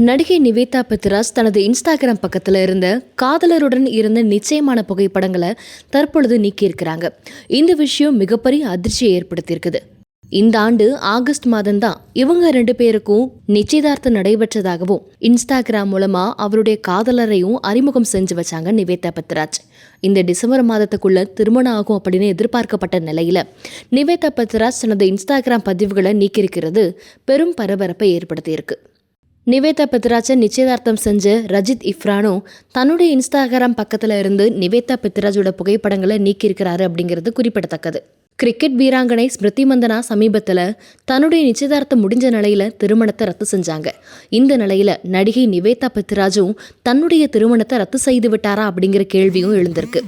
நடிகை நிவேதா பெத்ராஜ் தனது இன்ஸ்டாகிராம் பக்கத்தில் இருந்த காதலருடன் இருந்த நிச்சயமான புகைப்படங்களை தற்பொழுது நீக்கியிருக்கிறாங்க. இந்த விஷயம் மிகப்பெரிய அதிர்ச்சியை ஏற்படுத்தியிருக்குது. இந்த ஆண்டு ஆகஸ்ட் மாதம்தான் இவங்க 2 பேருக்கும் நிச்சயதார்த்தம் நடைபெற்றதாகவும் இன்ஸ்டாகிராம் மூலமா அவருடைய காதலரையும் அறிமுகம் செஞ்சு வச்சாங்க நிவேதா பெத்ராஜ். இந்த டிசம்பர் மாதத்துக்குள்ள திருமணம் ஆகும் அப்படின்னு எதிர்பார்க்கப்பட்ட நிலையில நிவேதா பெத்ராஜ் தனது இன்ஸ்டாகிராம் பதிவுகளை நீக்கியிருக்கிறது பெரும் பரபரப்பை ஏற்படுத்தியிருக்கு. நிவேதா பெத்ராஜை நிச்சயதார்த்தம் செஞ்ச ரஜித் இஃப்ரானும் தன்னுடைய இன்ஸ்டாகிராம் பக்கத்தில் இருந்து நிவேதா பெத்ராஜோட புகைப்படங்களை நீக்கியிருக்கிறாரு அப்படிங்கிறது குறிப்பிடத்தக்கது. கிரிக்கெட் வீராங்கனை ஸ்மிருதி மந்தனா சமீபத்தில் தன்னுடைய நிச்சயதார்த்தம் முடிஞ்ச நிலையில திருமணத்தை ரத்து செஞ்சாங்க. இந்த நிலையில நடிகை நிவேதா பெத்ராஜும் தன்னுடைய திருமணத்தை ரத்து செய்து விட்டாரா அப்படிங்கிற கேள்வியும் எழுந்திருக்கு.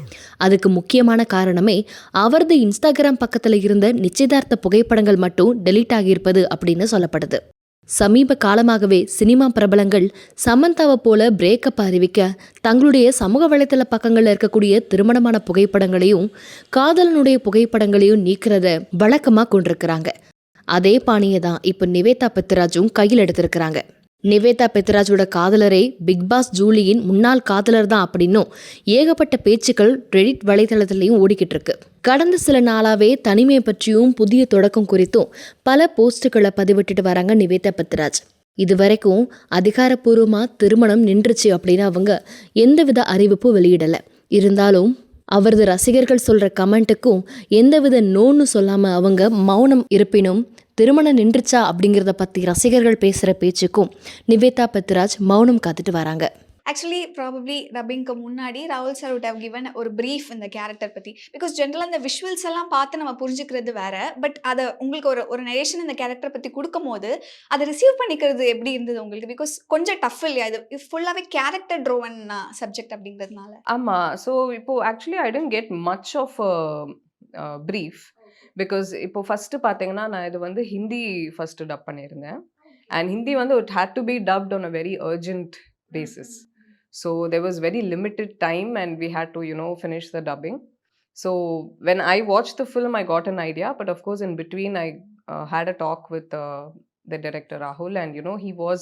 அதுக்கு முக்கியமான காரணமே அவரது இன்ஸ்டாகிராம் பக்கத்தில் இருந்த நிச்சயதார்த்த புகைப்படங்கள் மட்டும் டெலீட் ஆகியிருப்பது அப்படின்னு சொல்லப்படுது. சமீப காலமாகவே சினிமா பிரபலங்கள் சமந்தாவை போல பிரேக்கப் அறிவிக்க தங்களுடைய சமூக வலைதள பக்கங்களில் இருக்கக்கூடிய திருமணமான புகைப்படங்களையும் காதலனுடைய புகைப்படங்களையும் நீக்கிறத வழக்கமாக கொண்டிருக்கிறாங்க. அதே பாணியை தான் இப்போ நிவேதா பெத்ராஜும் கையில் எடுத்திருக்கிறாங்க. நிவேதா பெத்ராஜோட காதலரே பிக்பாஸ் ஜூலியின் முன்னாள் காதலர் தான் அப்படின்னும் ஏகப்பட்ட பேச்சுக்கள் ரெடிட் வலைதளத்திலையும் ஓடிக்கிட்டு இருக்கு. கடந்த சில நாளாவே தனிமை பற்றியும் புதிய தொடக்கம் குறித்தும் பல போஸ்டுகளை பதிவிட்டுட்டு வராங்க நிவேதா பெத்ராஜ். இதுவரைக்கும் அதிகாரப்பூர்வமா திருமணம் நின்றுச்சு அப்படின்னு அவங்க எந்தவித அறிவிப்பும் வெளியிடல. இருந்தாலும் அவரது ரசிகர்கள் சொல்ற கமெண்ட்டுக்கும் எந்தவித நோன்னு சொல்லாம அவங்க மௌனம் இருப்பினும் திருமணம் நின்றுச்சா அப்படிங்கிறத பற்றி ரசிகர்கள் பேசுகிற பேச்சுக்கும் நிவேதா பெத்ராஜ் மௌனம் காத்துட்டு வராங்க. ஆக்சுவலி ப்ராபப்ளி டப்பிங்க்கு முன்னாடி ராகுல் சார் would have given ஒரு ப்ரீஃப் இந்த கேரக்டர் பற்றி. பிகாஸ் ஜென்ரலாக இந்த விஷுவல்ஸ் எல்லாம் பார்த்து நம்ம புரிஞ்சுக்கிறது வேற. பட் அதை உங்களுக்கு ஒரு ஒரு நரேஷன் இந்த கேரக்டர் பற்றி கொடுக்கும் போது அதை ரிசீவ் பண்ணிக்கிறது எப்படி இருந்தது உங்களுக்கு? பிகாஸ் கொஞ்சம் டஃப் இல்லையா இது ஃபுல்லாகவே கேரக்டர் ட்ரோவன் சப்ஜெக்ட் அப்படிங்கிறதுனால? ஆமாம். ஸோ இப்போ actually I didn't get much of brief. Because இப்போ ஃபஸ்ட்டு பார்த்தீங்கன்னா நான் இது வந்து ஹிந்தி ஃபஸ்ட்டு டப் பண்ணியிருந்தேன். அண்ட் ஹிந்தி வந்து it had to be dubbed on a very urgent basis. So there was very limited time and we had to, finish the dubbing. So when I watched the film, I got an idea. But of course, in between, I had a talk with the director Rahul, and he was,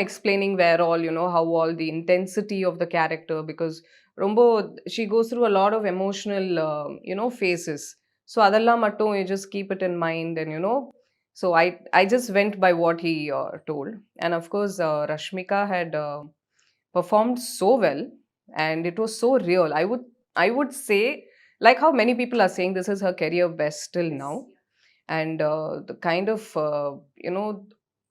explaining where all, how all the intensity of the character, because Rombo, she goes through a lot of emotional, phases. So adalla mattum you just keep it in mind, and so I just went by what he told. And of course, Rashmika had performed so well, and it was so real. I would say, like how many people are saying this is her career best till now. And the kind of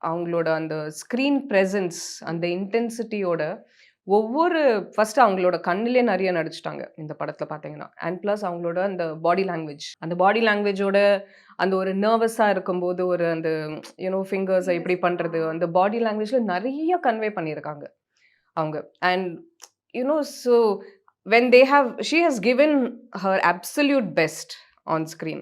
அவங்களோட அந்த screen presence, அந்த இன்டென்சிட்டியோட ஒவ்வொரு first அவங்களோட கண்ணிலே நிறைய நடிச்சிட்டாங்க இந்த படத்தில் பார்த்தீங்கன்னா. அண்ட் ப்ளஸ் அவங்களோட அந்த பாடி லாங்குவேஜோட அந்த ஒரு நர்வஸாக இருக்கும்போது ஒரு அந்த ஃபிங்கர்ஸை எப்படி பண்ணுறது, அந்த பாடி லாங்குவேஜில் நிறைய கன்வே பண்ணியிருக்காங்க அவங்க. And so when she has given her absolute best on screen.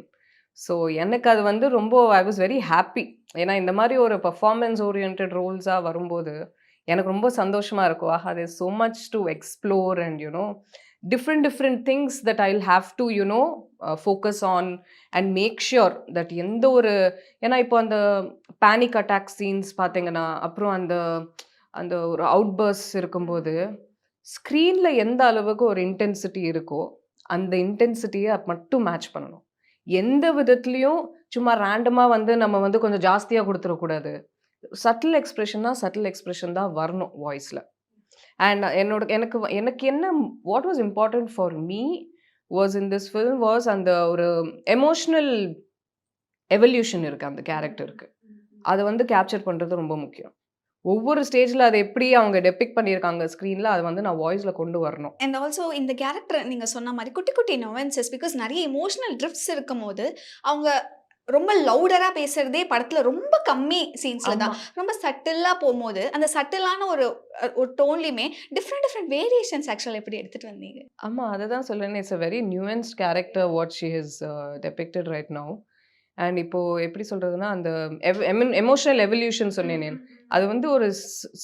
So எனக்கு அது வந்து ரொம்ப ஐ வாஸ் வெரி ஹாப்பி. ஏன்னா இந்த மாதிரி ஒரு பர்ஃபார்மன்ஸ் ஓரியன்ட் ரோல்ஸாக வரும்போது எனக்கு ரொம்ப சந்தோஷமாக இருக்கும். Aha, there so much to explore and different things that I will have to focus on and make sure that எந்த ஒரு, ஏன்னா இப்போ அந்த பேனிக் அட்டாக் சீன்ஸ் பார்த்தீங்கன்னா, அப்புறம் அந்த அந்த ஒரு அவுட்பர்ஸ் இருக்கும்போது ஸ்க்ரீனில் எந்த அளவுக்கு ஒரு இன்டென்சிட்டி இருக்கோ அந்த இன்டென்சிட்டியை மட்டும் மேட்ச் பண்ணணும். எந்த விதத்துலையும் சும்மா ரேண்டமாக வந்து நம்ம வந்து கொஞ்சம் ஜாஸ்தியாக கொடுத்துடக்கூடாது. சட்டில் எக்ஸ்பிரஷன் தான் வரணும் வாய்ஸில். அண்ட் எனக்கு என்ன what was important for me was in this film was அந்த ஒரு எமோஷ்னல் எவல்யூஷன் இருக்குது அந்த கேரக்டருக்கு. அதை வந்து கேப்சர் பண்ணுறது ரொம்ப முக்கியம். ஒவ்வொரு ஸ்டேஜில் அதை எப்படி அவங்க டெபிக் பண்ணியிருக்காங்க ஸ்க்ரீனில், அதை வந்து நான் வாய்ஸில் கொண்டு வரணும். அண்ட் ஆல்சோ இந்த கேரக்டர் நீங்கள் சொன்ன மாதிரி குட்டி குட்டி நொவன்சஸ், பிகாஸ் நிறைய எமோஷனல் ட்ரிஃப்ட்ஸ் இருக்கும் போது அவங்க ரொம்ப லவுடராக பேசுகிறதே படத்தில் ரொம்ப கம்மி சீன்ஸில் தான். ரொம்ப சட்டிலாக போகும்போது அந்த சட்டிலான ஒரு டோன்லையுமே டிஃப்ரெண்ட் வேரியேஷன்ஸ் ஆக்சுவலாக எப்படி எடுத்துகிட்டு வந்தீங்க? ஆமாம், அதை தான் சொல்லுறேன். It's a very nuanced character what she has depicted right now. And இப்போது எப்படி சொல்கிறதுனா, அந்த எமோஷனல் எவல்யூஷன் சொன்னேனே, அது வந்து ஒரு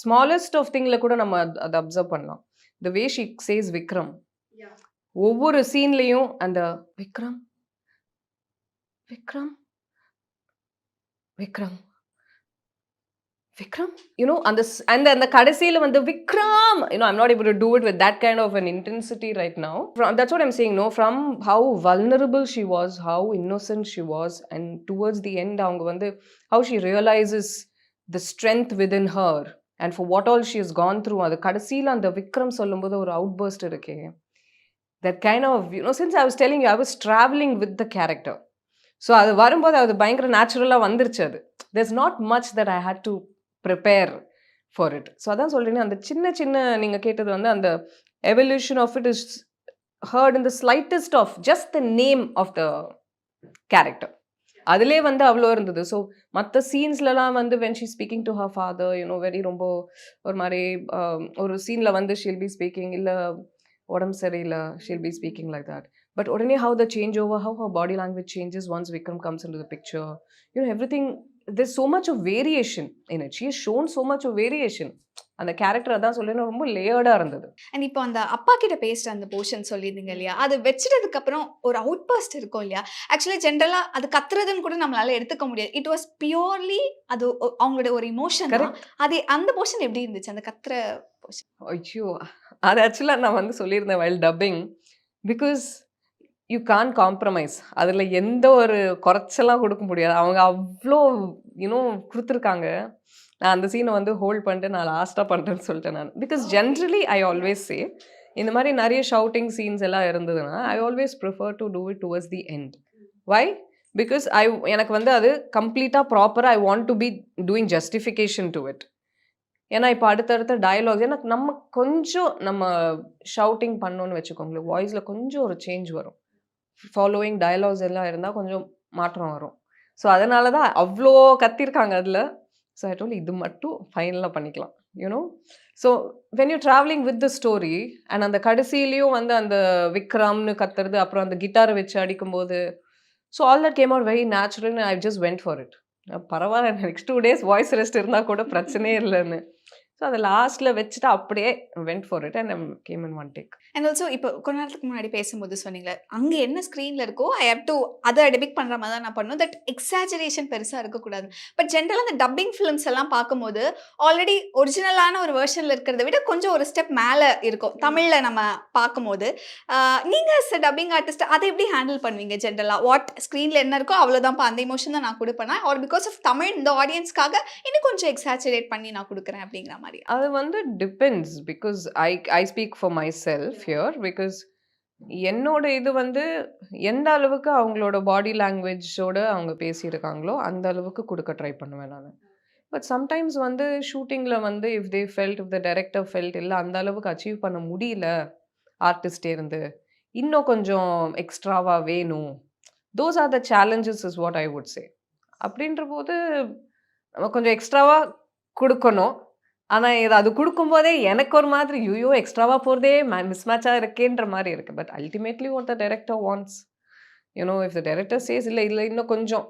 ஸ்மாலஸ்ட் ஆஃப் திங்கில் கூட நம்ம அதை அப்சர்வ் பண்ணலாம். த வே ஷி சேஸ் விக்ரம், ஒவ்வொரு சீன்லேயும் அந்த Vikram Vikram Vikram Vikram, and the கடைசியில வந்து Vikram, I'm not able to do it with that kind of an intensity right now. That's what I'm saying, no, from how vulnerable she was, how innocent she was, and towards the end, அவங்க வந்து how she realizes the strength within her, and for what all she has gone through. அது கடைசியில அந்த விக்ரம் சொல்லும்போது ஒரு outburst இருக்கே, that kind of, since I was telling you, I was traveling with the character. So அது வரும்போது அது பயங்கர நேச்சுரலாக வந்துருச்சு. அது there's not much that I had to prepare for it. So அதான் சொல்றேன், அந்த சின்ன சின்ன நீங்கள் கேட்டது வந்து அந்த evolution of it is heard in the slightest of just the name of the character. அதிலே வந்து அவ்வளோ இருந்தது. ஸோ மற்ற சீன்ஸ்லலாம் வந்து when she's speaking to her father, very ரொம்ப ஒரு மாதிரி ஒரு சீனில் வந்து she'll be speaking, இல்லை உடம்பு சரியில்லை, she'll be speaking like that. But உடனே how the changeover, how her body language changes once Vikram comes into the picture. Everything, there's so much of variation in it. She has shown so much of variation. அந்த character அதான் சொல்லினா ரொம்ப லேயர்டாக இருந்தது. And இப்போ அந்த அப்பா கிட்ட பேசுகிற அந்த போர்ஷன் சொல்லியிருந்தீங்க இல்லையா, அது வச்சிட்டதுக்கு அப்புறம் ஒரு அவுட் பர்ஸ்ட் இருக்கும் இல்லையா. ஆக்சுவலி ஜென்ரலாக அது கத்துறதுன்னு கூட நம்மளால எடுத்துக்க முடியாது. இட் வாஸ் பியூர்லி அது அவங்களோட ஒரு இமோஷன். அது அந்த போர்ஷன் எப்படி இருந்துச்சு, அந்த கத்துற போர்ஷன்? ஐயோ, அது ஆக்சுவலாக நான் வந்து சொல்லியிருந்தேன் while dubbing, because you can't compromise. அதில் எந்த ஒரு குறைச்சலாம் கொடுக்க முடியாது. அவங்க அவ்வளோ கொடுத்துருக்காங்க. நான் அந்த சீனை வந்து ஹோல்ட் பண்ணிட்டு நான் லாஸ்ட்டாக பண்ணுறேன்னு சொல்லிட்டேன் நான். Because generally I always say, இந்த மாதிரி நிறைய ஷவுட்டிங் சீன்ஸ் எல்லாம் இருந்ததுன்னா I always prefer to do it towards the end. Why? Because எனக்கு வந்து அது கம்ப்ளீட்டாக ப்ராப்பராக I want to be doing justification to it. ஏன்னா இப்போ அடுத்தடுத்த டயலாக்ஸ் எனக்கு நம்ம ஷவுட்டிங் பண்ணோன்னு வச்சுக்கோங்களேன், வாய்ஸில் கொஞ்சம் ஒரு சேஞ்ச் வரும். ஃபாலோயிங் டயலாக்ஸ் எல்லாம் இருந்தால் கொஞ்சம் மாற்றம் வரும். ஸோ அதனால தான் அவ்வளோ கத்திருக்காங்க அதில். ஸோ ஐ டோல்ட் இது மட்டும் ஃபைனலாக பண்ணிக்கலாம். So when you travelling with the story and அந்த கடைசியிலையும் வந்து அந்த விக்ரம்னு கத்துறது, அப்புறம் அந்த கிட்டாரை வச்சு அடிக்கும்போது, so all that came out very natural. I just went for it. பரவாயில்ல, நெக்ஸ்ட் 2 days வாய்ஸ் ரெஸ்ட் இருந்தால் கூட பிரச்சனையே இல்லைன்னு. ஸோ அதை லாஸ்ட்டில் வச்சுட்டு அப்படியே went for it and game in one take. And also இப்போ கொஞ்ச நேரத்துக்கு முன்னாடி பேசும்போது சொன்னீங்களே, அங்கே என்ன ஸ்க்ரீனில் இருக்கோ ஐ ஹேவ் டு அதை டெபிக் பண்ணுற மாதிரி தான் நான் பண்ணணும், தட் எக்ஸாஜரேஷன் பெருசாக இருக்கக்கூடாது. பட் ஜென்ரலாக அந்த டப்பிங் ஃபிலிம்ஸ் எல்லாம் பார்க்கும்போது ஆல்ரெடி ஒரிஜினலான ஒரு வெர்ஷனில் இருக்கிறத விட கொஞ்சம் ஒரு ஸ்டெப் மேலே இருக்கும் தமிழில் நம்ம பார்க்கும்போது. நீங்கள் டப்பிங் ஆர்டிஸ்ட் அதை எப்படி ஹேண்டில் பண்ணுவீங்க? ஜென்ரலாக வாட் ஸ்க்ரீனில் என்ன இருக்கோ அவ்வளோதான்ப்பா, அந்த இமோஷன் தான் நான் கொடுப்பேன், ஆர் பிகாஸ் ஆஃப் தமிழ் இந்த ஆடியன்ஸ்க்காக இன்னும் கொஞ்சம் எக்ஸாஜரேட் பண்ணி நான் கொடுக்குறேன் அப்படிங்கிற மாதிரி? அது வந்து depends, because I speak for my self here. Because என்னோட இது வந்து எந்த அளவுக்கு அவங்களோட பாடி லாங்குவேஜோட அவங்க பேசியிருக்காங்களோ அந்த அளவுக்கு கொடுக்க ட்ரை பண்ணுவேன் நான். பட் சம்டைம்ஸ் வந்து ஷூட்டிங்கில் வந்து இஃப் த டைரக்டர் ஃபெல்ட் இல்லை அந்த அளவுக்கு அச்சீவ் பண்ண முடியல ஆர்டிஸ்டே இருந்து, இன்னும் கொஞ்சம் எக்ஸ்ட்ராவாக வேணும், those are the challenges is what I would say. அப்படின்ற போது நம்ம கொஞ்சம் எக்ஸ்ட்ராவாக கொடுக்கணும். ஆனால் இது அது கொடுக்கும்போதே எனக்கு ஒரு மாதிரி யூயோ எக்ஸ்ட்ராவாக போகிறதே மிஸ்மேட்சாக இருக்கேன்ற மாதிரி இருக்குது. But ultimately what the director wants, if the director says இல்லை இன்னும் கொஞ்சம்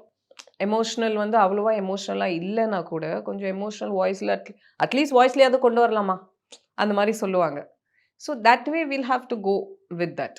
எமோஷ்னல் வந்து அவ்வளோவா எமோஷ்னலாக இல்லைன்னா கூட கொஞ்சம் எமோஷ்னல் வாய்ஸில் அட்லீஸ்ட் வாய்ஸ்லேயே அது கொண்டு வரலாமா அந்த மாதிரி சொல்லுவாங்க. So that way will have to go with that.